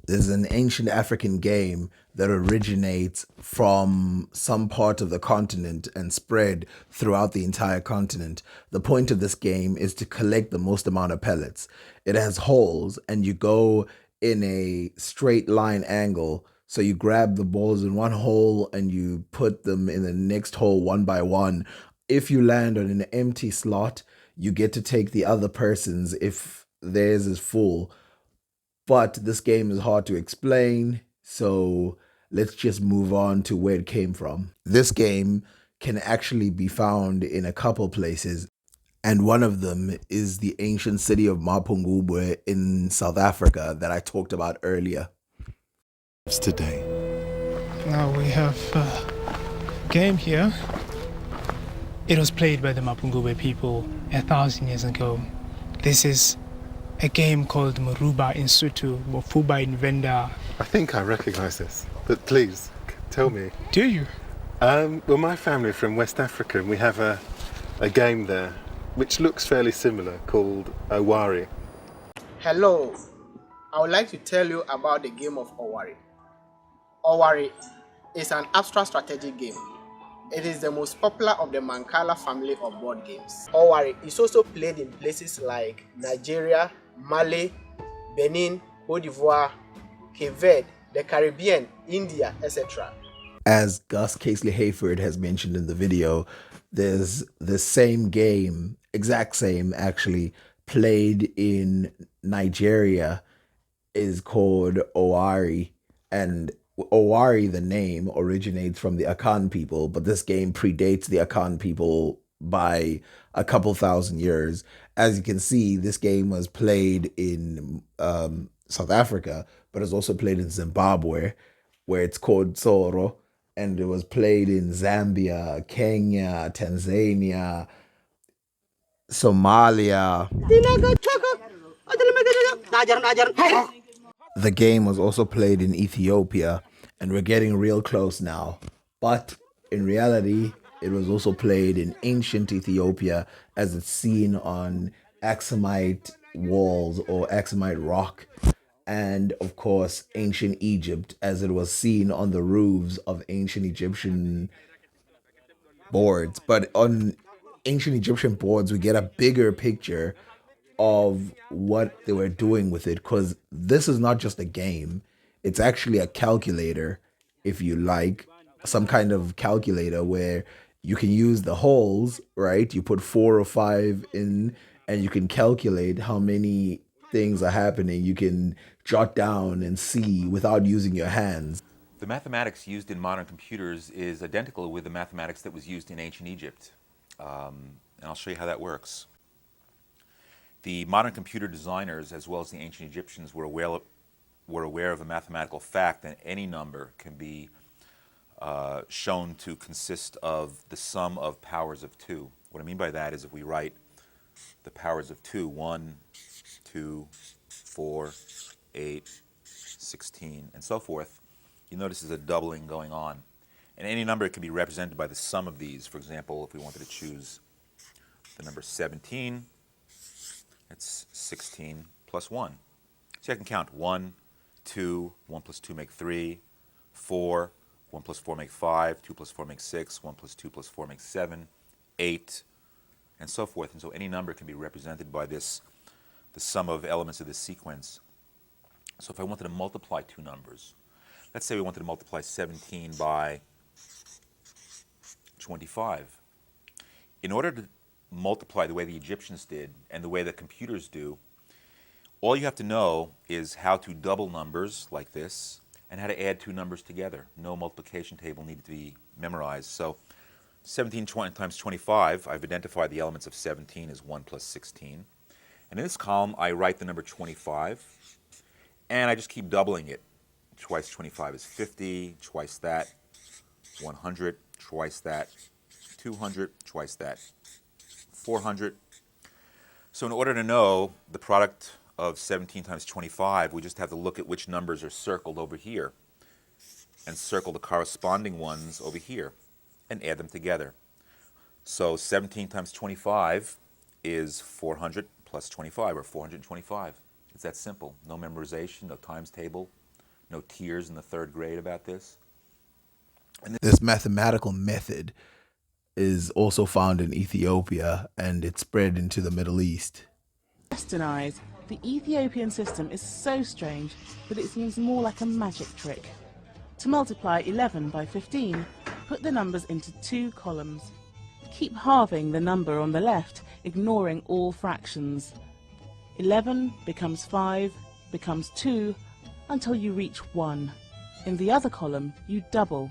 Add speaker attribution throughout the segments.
Speaker 1: There's an ancient African game that originates from some part of the continent and spread throughout the entire continent. The point of this game is to collect the most amount of pellets. It has holes, and you go in a straight line angle. So you grab the balls in one hole and you put them in the next hole one by one. If you land on an empty slot, you get to take the other person's if theirs is full, but this game is hard to explain, so let's just move on to where it came from. This game can actually be found in a couple places, and one of them is the ancient city of Mapungubwe in South Africa that I talked about earlier.
Speaker 2: Today.
Speaker 3: Now we have a game here. It was played by the Mapungubwe people 1,000 years ago. This is a game called maruba in Sotho, Mofuba in Venda.
Speaker 2: I think I recognize this, but please, tell me.
Speaker 3: Do you?
Speaker 2: Well, my family are from West Africa, and we have a game there which looks fairly similar called aari.
Speaker 4: Hello, I would like to tell you about the game of aari. Aari is an abstract strategy game. It is the most popular of the Mancala family of board games. Aari is also played in places like Nigeria, Mali, Benin, Cote d'Ivoire, Cape Verde, the Caribbean, India, etc.
Speaker 1: As Gus Casely Hayford has mentioned in the video, there's the same game, exact same actually, played in Nigeria, is called Oari. And Owari, the name, originates from the Akan people, but this game predates the Akan people by a couple thousand years. As you can see, this game was played in South Africa, but it's also played in Zimbabwe, where it's called Tsoro, and it was played in Zambia, Kenya, Tanzania, Somalia. The game was also played in Ethiopia, and we're getting real close now. But in reality, it was also played in ancient Ethiopia as it's seen on Axumite walls or Axumite rock, and of course, ancient Egypt as it was seen on the roofs of ancient Egyptian boards. But on ancient Egyptian boards, we get a bigger picture of what they were doing with it, because this is not just a game, it's actually a calculator, if you like, some kind of calculator where you can use the holes, right? You put 4 or 5 in and you can calculate how many things are happening. You can jot down and see without using your hands.
Speaker 5: The mathematics used in modern computers is identical with the mathematics that was used in ancient Egypt. And I'll show you how that works. The modern computer designers, as well as the ancient Egyptians, were aware of a mathematical fact that any number can be shown to consist of the sum of powers of 2. What I mean by that is if we write the powers of 2, 1, 2, 4, 8, 16, and so forth, you notice there's a doubling going on. And any number can be represented by the sum of these. For example, if we wanted to choose the number 17, it's 16 plus 1. So I can count 1, 2, 1 plus 2 make 3, 4, 1 plus 4 make 5, 2 plus 4 make 6, 1 plus 2 plus 4 makes 7, 8, and so forth. And so any number can be represented by this, the sum of elements of this sequence. So if I wanted to multiply two numbers, let's say we wanted to multiply 17 by 25. In order to multiply the way the Egyptians did and the way the computers do, all you have to know is how to double numbers like this and how to add two numbers together. No multiplication table needed to be memorized. So 17 times 25, I've identified the elements of 17 as 1 plus 16. And in this column, I write the number 25, and I just keep doubling it. Twice 25 is 50, twice that, 100, twice that, 200, twice that, 400. So in order to know the product of 17 times 25, we just have to look at which numbers are circled over here and circle the corresponding ones over here and add them together. So 17 times 25 is 400 plus 25, or 425. It's that simple. No memorization, no times table, no tears in the third grade about this.
Speaker 1: This mathematical method is also found in Ethiopia and it spread into the Middle East.
Speaker 6: Westernized, the Ethiopian system is so strange that it seems more like a magic trick. To multiply 11 by 15, put the numbers into 2 columns. Keep halving the number on the left, ignoring all fractions. 11 becomes 5, becomes 2, until you reach 1. In the other column, you double.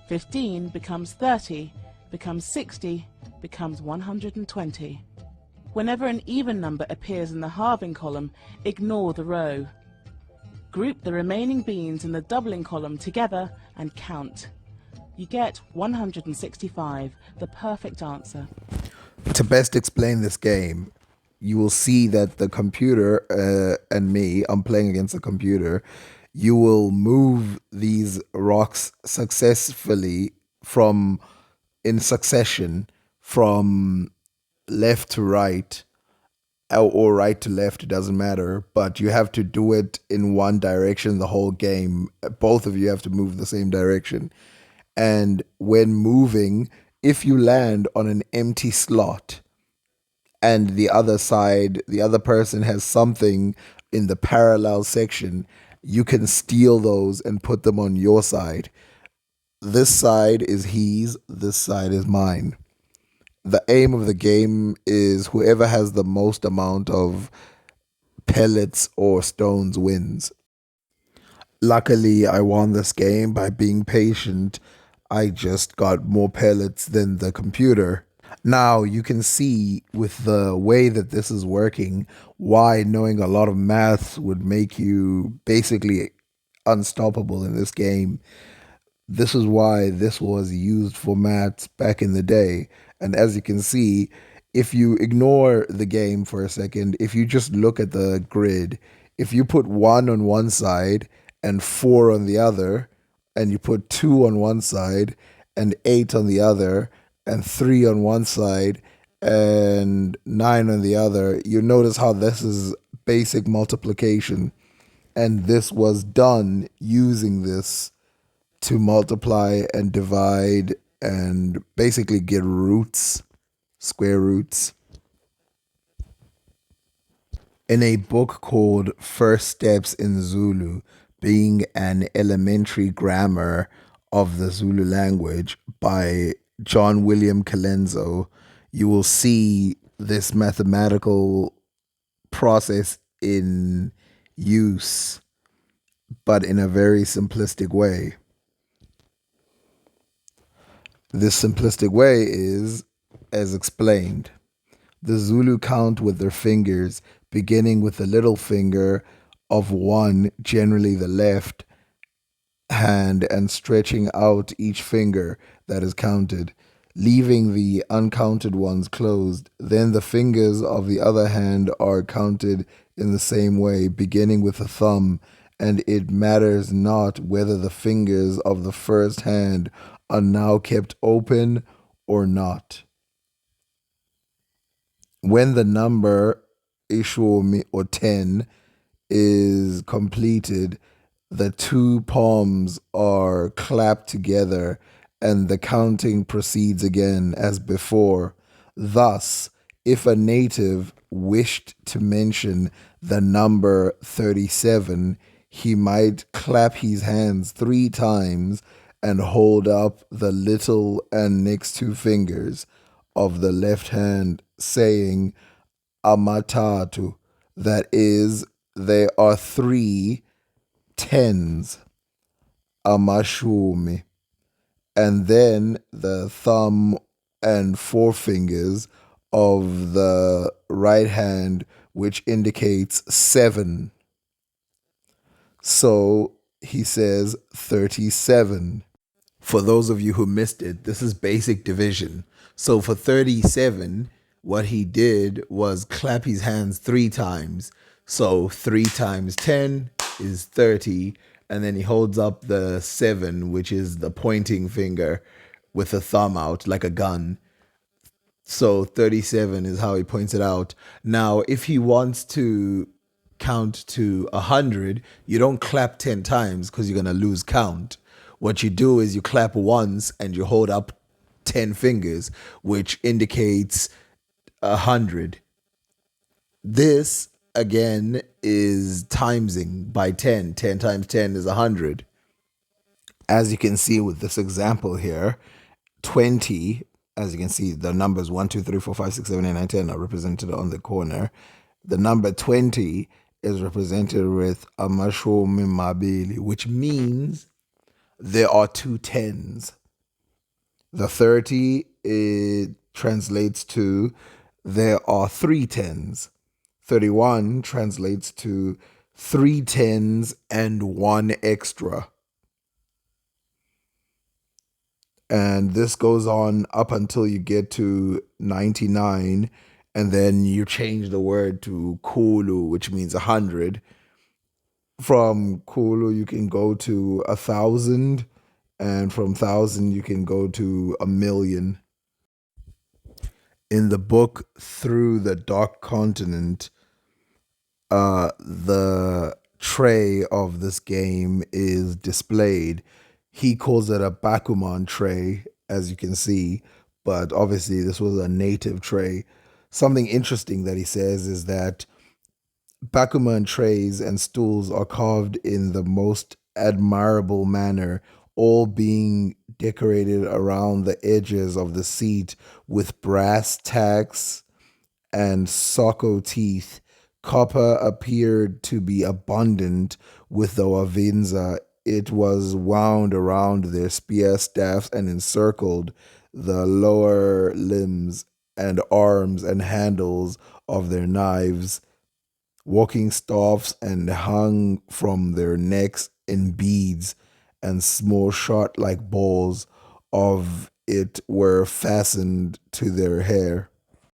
Speaker 6: 15 becomes 30, becomes 60, becomes 120. Whenever an even number appears in the halving column, ignore the row. Group the remaining beans in the doubling column together and count. You get 165, the perfect answer.
Speaker 1: To best explain this game, you will see that the computer and me, I'm playing against the computer, you will move these rocks successfully in succession from left to right or right to left, it doesn't matter, but you have to do it in one direction the whole game. Both of you have to move the same direction. And when moving, if you land on an empty slot and the other side, the other person has something in the parallel section, you can steal those and put them on your side. This side is his, this side is mine. The aim of the game is whoever has the most amount of pellets or stones wins. Luckily, I won this game by being patient. I just got more pellets than the computer. Now you can see with the way that this is working why knowing a lot of maths would make you basically unstoppable in this game. This is why this was used for maths back in the day. And as you can see, if you ignore the game for a second, if you just look at the grid, if you put 1 on one side and 4 on the other, and you put 2 on one side and 8 on the other, and 3 on one side and 9 on the other, you notice how this is basic multiplication. And this was done using this to multiply and divide and basically get roots, square roots. In a book called First Steps in Zulu, being an elementary grammar of the Zulu language by John William Colenso, you will see this mathematical process in use, but in a very simplistic way. This simplistic way is as explained. The Zulu count with their fingers, beginning with the little finger of 1, generally the left hand, and stretching out each finger that is counted, leaving the uncounted ones closed. Then the fingers of the other hand are counted in the same way, beginning with the thumb, and it matters not whether the fingers of the first hand are now kept open or not. When the number Ishumi or 10 is completed, the 2 palms are clapped together and the counting proceeds again as before. Thus, if a native wished to mention the number 37, he might clap his hands 3 times and hold up the little and next 2 fingers of the left hand, saying amatatu, that is, there are 3 tens, amashumi, and then the thumb and forefingers of the right hand, which indicates 7. So he says 37. For those of you who missed it, this is basic division. So for 37, what he did was clap his hands 3 times. So 3 times 10 is 30. And then he holds up the 7, which is the pointing finger with the thumb out like a gun. So 37 is how he points it out. Now, if he wants to count to 100, you don't clap 10 times because you're going to lose count. What you do is you clap once and you hold up 10 fingers, which indicates 100. This, again, is timesing by 10. 10 times 10 is 100. As you can see with this example here, 20, as you can see, the numbers 1, 2, 3, 4, 5, 6, 7, 8, 9, 10 are represented on the corner. The number 20 is represented with amashumi mabili, which means there are two tens. The 30, it translates to there are three tens. 31 translates to three tens and one extra. And this goes on up until you get to 99, and then you change the word to kulu, which means 100. From kulu, you can go to 1,000, and from 1,000, you can go to 1,000,000. In the book Through the Dark Continent, the tray of this game is displayed. He calls it a Bakuman tray, as you can see, but obviously this was a native tray. Something interesting that he says is that Bakuman trays and stools are carved in the most admirable manner, all being decorated around the edges of the seat with brass tacks and soko teeth. Copper appeared to be abundant with the wavinza. It was wound around their spear staffs and encircled the lower limbs and arms and handles of their knives, walking staffs, and hung from their necks in beads, and small shot like balls of it were fastened to their hair.